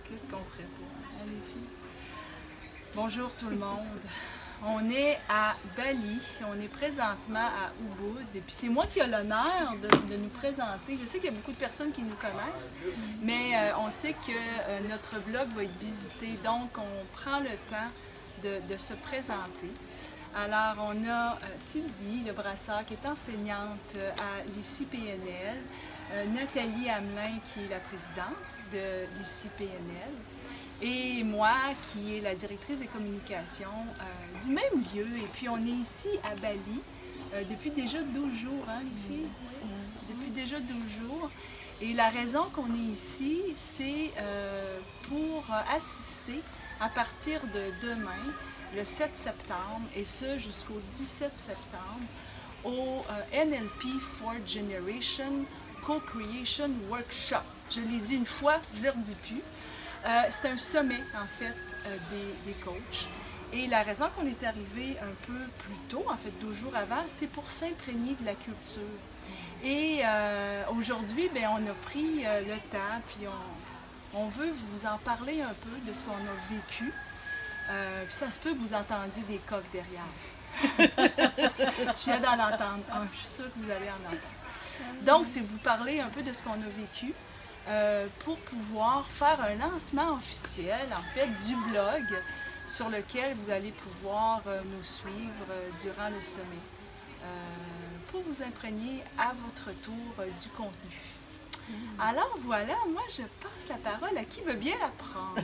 Qu'est-ce qu'on ferait pas? Hein, les filles? Bonjour tout le monde. On est à Bali, on est présentement à Ubud, et puis c'est moi qui ai l'honneur de nous présenter. Je sais qu'il y a beaucoup de personnes qui nous connaissent, mais on sait que notre blog va être visité, donc on prend le temps de se présenter. Alors, on a Sylvie Lebrasseur, qui est enseignante à l'ICI-PNL, Nathalie Hamelin, qui est la présidente de l'ICI-PNL, et moi, qui est la directrice des communications du même lieu. Et puis, on est ici à Bali depuis déjà 12 jours, hein, les filles? Depuis déjà 12 jours. Et la raison qu'on est ici, c'est pour assister à partir de demain, le 7 septembre, et ce jusqu'au 17 septembre, au NLP 4th Generation Co-Creation Workshop. Je l'ai dit une fois, je ne le redis plus. C'est un sommet, en fait, des coachs. Et la raison qu'on est arrivé un peu plus tôt, en fait 12 jours avant, c'est pour s'imprégner de la culture. Et aujourd'hui, bien, on a pris le temps, puis on veut vous en parler un peu de ce qu'on a vécu. Puis ça se peut que vous entendiez des coqs derrière. Je viens d'en entendre un, je suis sûre que vous allez en entendre. Donc, c'est vous parler un peu de ce qu'on a vécu pour pouvoir faire un lancement officiel, en fait, du blog sur lequel vous allez pouvoir nous suivre durant le sommet pour vous imprégner à votre tour du contenu. Alors voilà, moi je passe la parole à qui veut bien la prendre.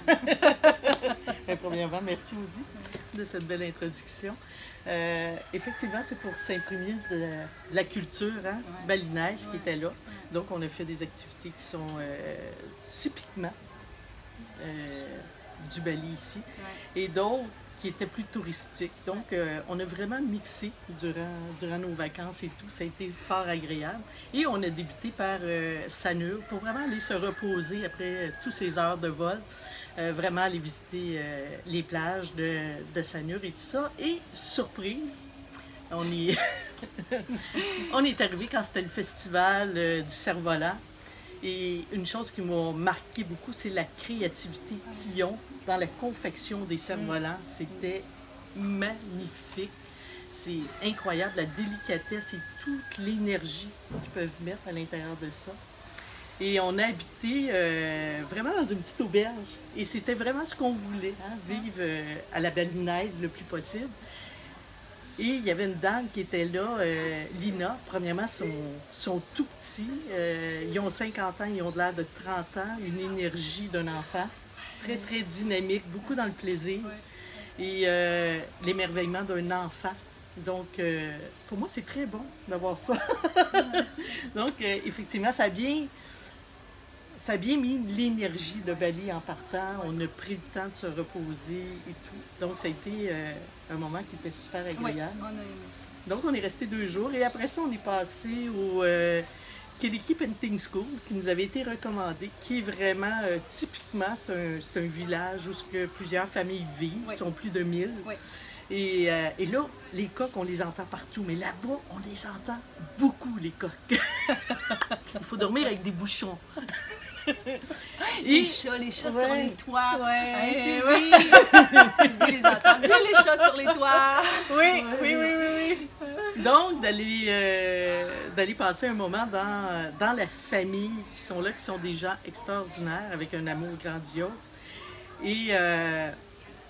Premièrement, merci Audi de cette belle introduction. Effectivement, c'est pour s'imprégner de la culture balinaise qui était là. Donc, on a fait des activités qui sont typiquement du Bali ici et d'autres qui étaient plus touristiques. Donc, on a vraiment mixé durant nos vacances et tout. Ça a été fort agréable. Et on a débuté par Sanur pour vraiment aller se reposer après toutes ces heures de vol. Vraiment aller visiter les plages de Sanur et tout ça. Et surprise, on est arrivé quand c'était le festival du cerf-volant. Et une chose qui m'a marqué beaucoup, c'est la créativité qu'ils ont dans la confection des cerfs-volants. C'était magnifique. C'est incroyable, la délicatesse et toute l'énergie qu'ils peuvent mettre à l'intérieur de ça. Et on a habité vraiment dans une petite auberge. Et c'était vraiment ce qu'on voulait, hein, vivre à la balinaise le plus possible. Et il y avait une dame qui était là, Lina. Premièrement, sont tout petits. Ils ont 50 ans, ils ont de l'air de 30 ans, une énergie d'un enfant. Très, très dynamique, beaucoup dans le plaisir. Et l'émerveillement d'un enfant. Donc, pour moi, c'est très bon d'avoir ça. Donc, effectivement, ça a bien mis l'énergie de Bali en partant. On a pris le temps de se reposer et tout. Donc, ça a été un moment qui était super agréable. Oui, on a aimé ça. Donc, on est resté 2 jours. Et après ça, on est passé au Keliki Painting School, qui nous avait été recommandé, qui est vraiment, typiquement, c'est un village où plusieurs familles vivent. Ils sont plus de 1000. Oui. Et là, les coqs, on les entend partout. Mais là-bas, on les entend beaucoup, les coqs. Il faut dormir avec des bouchons. Les chats sur les toits. Ouais, c'est oui. Vous les entendez, les chats sur les toits. Oui. Donc, d'aller passer un moment dans la famille qui sont là, qui sont des gens extraordinaires, avec un amour grandiose. Et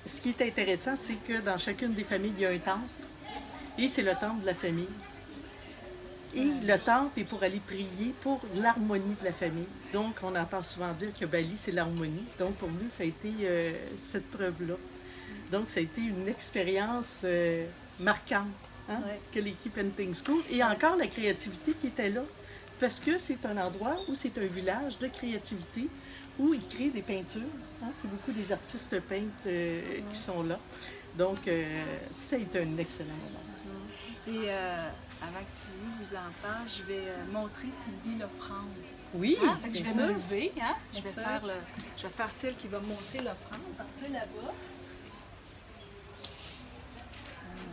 ce qui est intéressant, c'est que dans chacune des familles, il y a un temple. Et c'est le temple de la famille. Et le temple est pour aller prier pour l'harmonie de la famille. Donc, on entend souvent dire que Bali, c'est l'harmonie. Donc, pour nous, ça a été cette preuve-là. Donc, ça a été une expérience marquante, hein, que l'équipe Painting School. Et encore la créativité qui était là. Parce que c'est un endroit où c'est un village de créativité, où ils créent des peintures. Hein. C'est beaucoup des artistes peintres qui sont là. Donc, ça a été un excellent moment. Et avant que Sylvie vous en parle, je vais montrer Sylvie l'offrande. Oui, hein? Fait que je vais me lever. Hein? Je vais faire celle qui va montrer l'offrande parce que là-bas,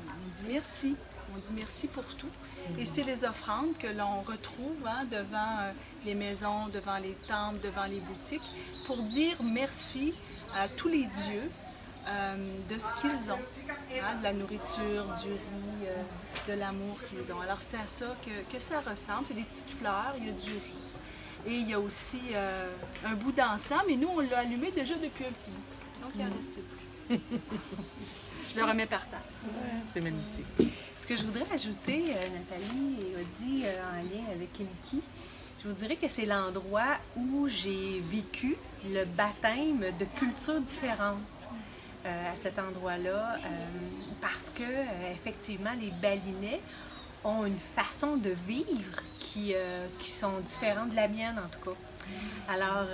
on dit merci. On dit merci pour tout. Et c'est les offrandes que l'on retrouve devant les maisons, devant les temples, devant les boutiques, pour dire merci à tous les dieux de ce qu'ils ont, de la nourriture, du riz, de l'amour qu'ils ont. Alors c'est à ça que ça ressemble, c'est des petites fleurs, il y a du riz. Et il y a aussi un bout d'encens, mais nous on l'a allumé déjà depuis un petit bout, donc il en reste plus. Je le remets par terre. Ouais, c'est magnifique. Ce que je voudrais ajouter, Nathalie et Audie, en lien avec Elki, je vous dirais que c'est l'endroit où j'ai vécu le baptême de cultures différentes à cet endroit-là, parce que effectivement, les Balinais ont une façon de vivre qui sont différentes de la mienne, en tout cas. Alors,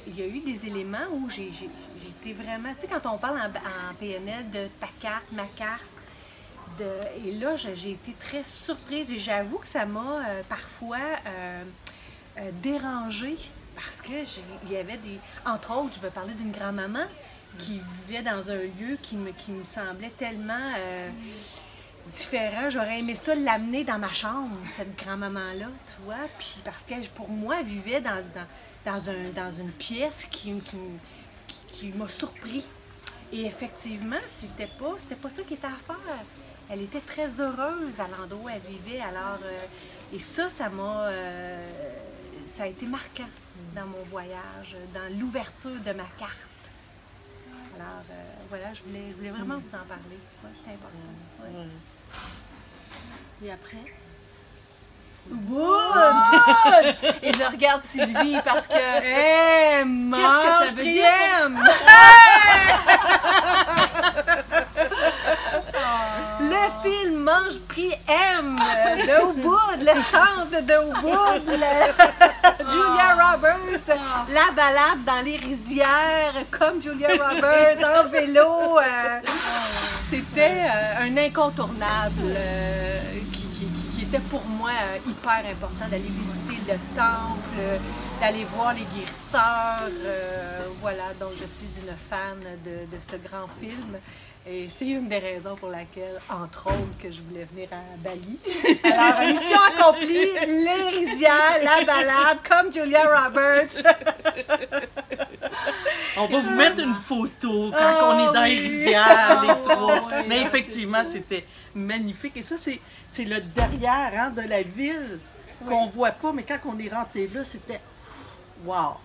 il y a eu des éléments où j'étais vraiment... Tu sais, quand on parle en PNL de ta carte, ma carte, et là, j'ai été très surprise et j'avoue que ça m'a parfois dérangée parce que il y avait des... Entre autres, je vais parler d'une grand-maman qui vivait dans un lieu qui me semblait tellement... différent. J'aurais aimé ça l'amener dans ma chambre, cette grand-maman-là, tu vois. Puis parce que pour moi, elle vivait dans une pièce qui m'a surpris. Et effectivement, c'était pas ça qui était à faire. Elle était très heureuse à l'endroit où elle vivait. Alors, et ça a été marquant dans mon voyage, dans l'ouverture de ma carte. Alors, voilà, je voulais vraiment vous en parler. Ouais, c'était important. Ouais. Et après? Good! Et je regarde Sylvie parce que... Qu'est-ce que ça veut dire? Le film Mange, Prie, Aime de Ubud, le temple de Ubud, Julia Roberts, la balade dans les rizières comme Julia Roberts en vélo. C'était un incontournable qui était pour moi hyper important d'aller visiter le temple, d'aller voir les guérisseurs. Voilà, donc je suis une fan de ce grand film. Et c'est une des raisons pour laquelle, entre autres, que je voulais venir à Bali. Alors, mission accomplie, les rizières, la balade, comme Julia Roberts. On va vous mettre une photo quand on est dans les rizières, les trois. Oui, mais effectivement, c'était magnifique. Et ça, c'est le derrière de la ville qu'on ne voit pas, mais quand on est rentré là, c'était wow!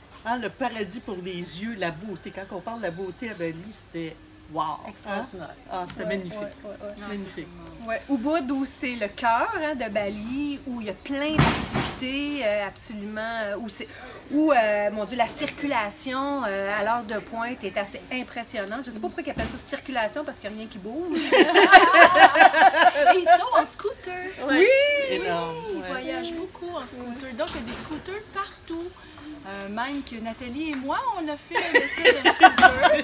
Le paradis pour les yeux, la beauté. Quand on parle de la beauté à Bali, c'était wow! Extraordinaire. C'était magnifique. Magnifique. Ouais. Ubud, où c'est le cœur de Bali, où il y a plein d'activités absolument, où mon Dieu, la circulation à l'heure de pointe est assez impressionnante. Je ne sais pas pourquoi ils appellent ça circulation, parce qu'il n'y a rien qui bouge. Et ils sont en scooter. Oui! Énorme. Ils voyagent beaucoup en scooter. Donc, il y a des scooters partout. Même que Nathalie et moi, on a fait l'essai d'un scooter.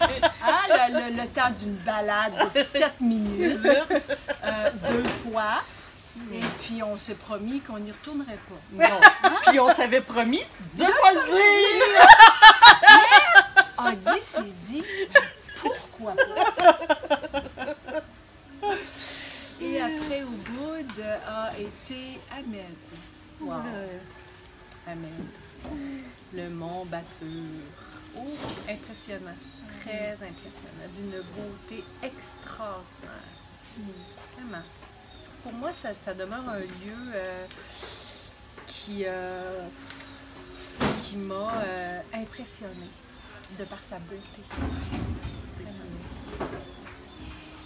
Le temps d'une balade de 7 minutes, 2 fois. Et puis, on s'est promis qu'on n'y retournerait pas. Non. Puis on s'avait promis de pas le dire. A dit, c'est dit. Pourquoi pas? Et après, Ubud a été Ahmed. Wow. Ahmed. Le mont Batur. Oh, impressionnant. Très impressionnant. D'une beauté extraordinaire. Vraiment. Pour moi, ça demeure un lieu qui m'a impressionnée de par sa beauté.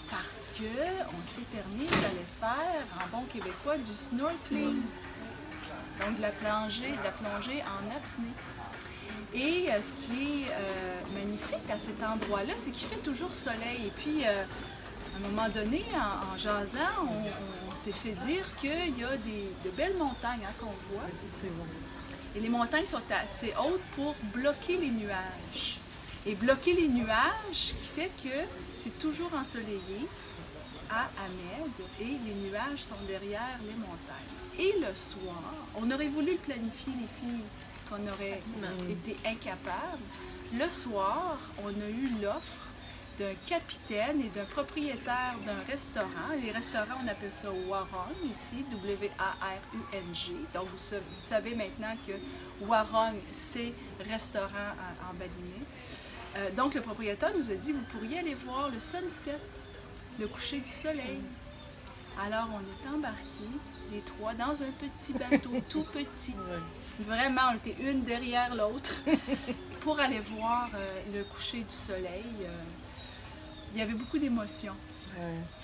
Parce qu'on s'est permis d'aller faire, en bon québécois, du snorkeling. Donc de la plongée en apnée. Et ce qui est magnifique à cet endroit-là, c'est qu'il fait toujours soleil. Et puis, à un moment donné, en jasant, on s'est fait dire qu'il y a de belles montagnes qu'on voit. Et les montagnes sont assez hautes pour bloquer les nuages. Et bloquer les nuages, ce qui fait que c'est toujours ensoleillé à Ahmed et les nuages sont derrière les montagnes. Et le soir, on aurait voulu le planifier, les filles, qu'on aurait été incapables. Le soir, on a eu l'offre d'un capitaine et d'un propriétaire d'un restaurant. Les restaurants, on appelle ça Warung ici, W-A-R-U-N-G. Donc, vous savez maintenant que Warung, c'est restaurant en balinais. Donc, le propriétaire nous a dit, vous pourriez aller voir le sunset, le coucher du soleil. Alors, on est embarqués, les trois, dans un petit bateau, tout petit. Vraiment, on était une derrière l'autre pour aller voir le coucher du soleil. Il y avait beaucoup d'émotions.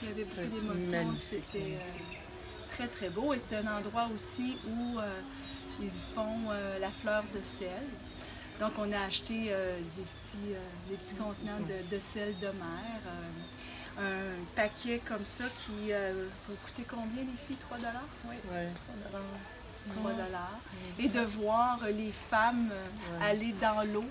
Il y avait beaucoup d'émotions. C'était très, très beau. Et c'est un endroit aussi où ils font la fleur de sel. Donc, on a acheté des petits contenants de sel de mer. Un paquet comme ça qui peut coûter combien, les filles? 3 $? Oui, 3 $. Et de voir les femmes aller dans l'eau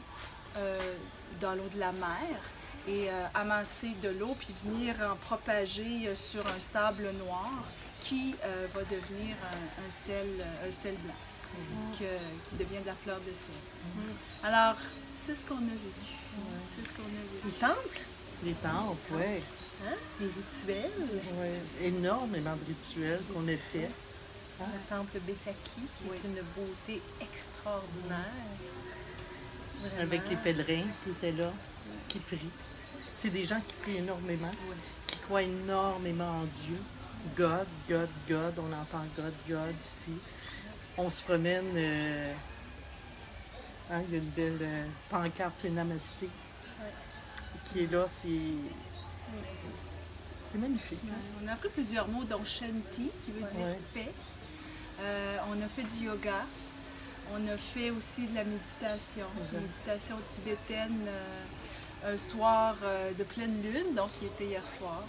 de la mer et amasser de l'eau puis venir en propager sur un sable noir qui va devenir un sel blanc, qui devient de la fleur de sel. Alors, c'est ce qu'on a vécu. C'est ce qu'on a vécu. Les temples? Les temples, oui. Hein? Les rituels? Énormément de rituels qu'on a fait. Le temple Besaki, qui est une beauté extraordinaire. Vraiment. Avec les pèlerins qui étaient là, qui prient. C'est des gens qui prient énormément, qui croient énormément en Dieu. God, God, God, on entend God, God ici. On se promène, il y a une belle pancarte, c'est Namasté, qui est là, c'est magnifique. On a appris plusieurs mots, dont Shanti, qui veut dire paix. On a fait du yoga. On a fait aussi de la méditation, méditation tibétaine un soir de pleine lune, donc qui était hier soir.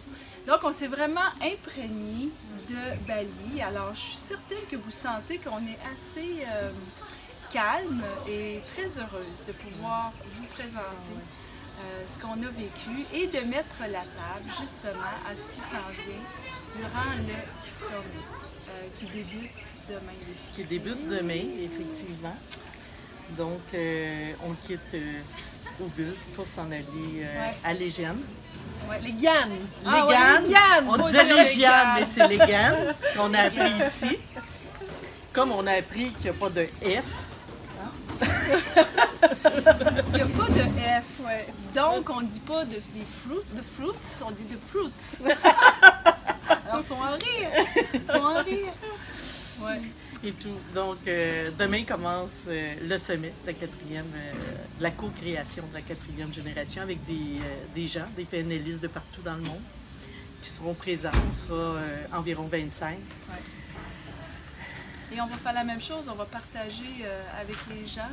Donc on s'est vraiment imprégné de Bali. Alors je suis certaine que vous sentez qu'on est assez calme et très heureuse de pouvoir vous présenter ce qu'on a vécu et de mettre la table justement à ce qui s'en vient durant le sommet qui débute demain. Qui débute demain, effectivement. Donc, on quitte Ubud pour s'en aller à Légane. Les Gyanes. On disait les Gyanes, mais c'est les Gyanes qu'on a appris ici. Comme on a appris qu'il n'y a pas de F. Il n'y a pas de F. Donc, on ne dit pas des fruits, on dit de fruits. Alors, il faut en rire. Et tout. Donc, demain commence le sommet de la co-création de la 4e génération avec des gens, des PNListes de partout dans le monde qui seront présents. On sera environ 25. Et on va faire la même chose, on va partager avec les gens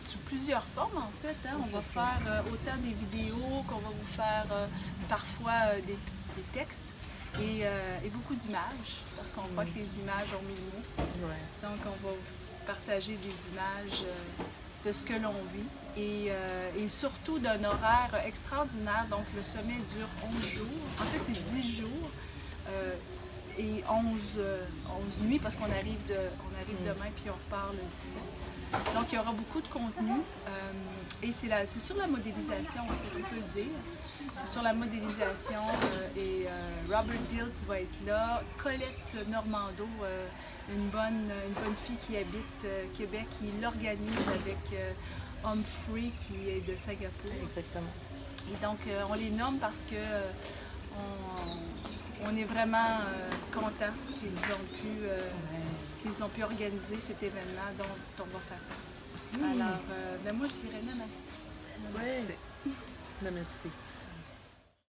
sous plusieurs formes en fait. On va faire autant des vidéos qu'on va vous faire parfois des textes. Et beaucoup d'images, parce qu'on croit que les images ont 1000 mots. Donc, on va partager des images de ce que l'on vit et surtout d'un horaire extraordinaire. Donc, le sommet dure 11 jours. En fait, c'est 10 jours et 11 nuits, parce qu'on arrive demain puis on repart le 17. Donc, il y aura beaucoup de contenu et c'est sur la modélisation, on peut le dire. C'est sur la modélisation et Robert Dilts va être là, Colette Normando, une bonne fille qui habite Québec, qui l'organise avec Humphrey qui est de Singapour. Exactement. Et donc on les nomme parce que on est vraiment contents qu'ils ont pu organiser cet événement dont on va faire partie. Alors, moi je dirais namasté. Namasté.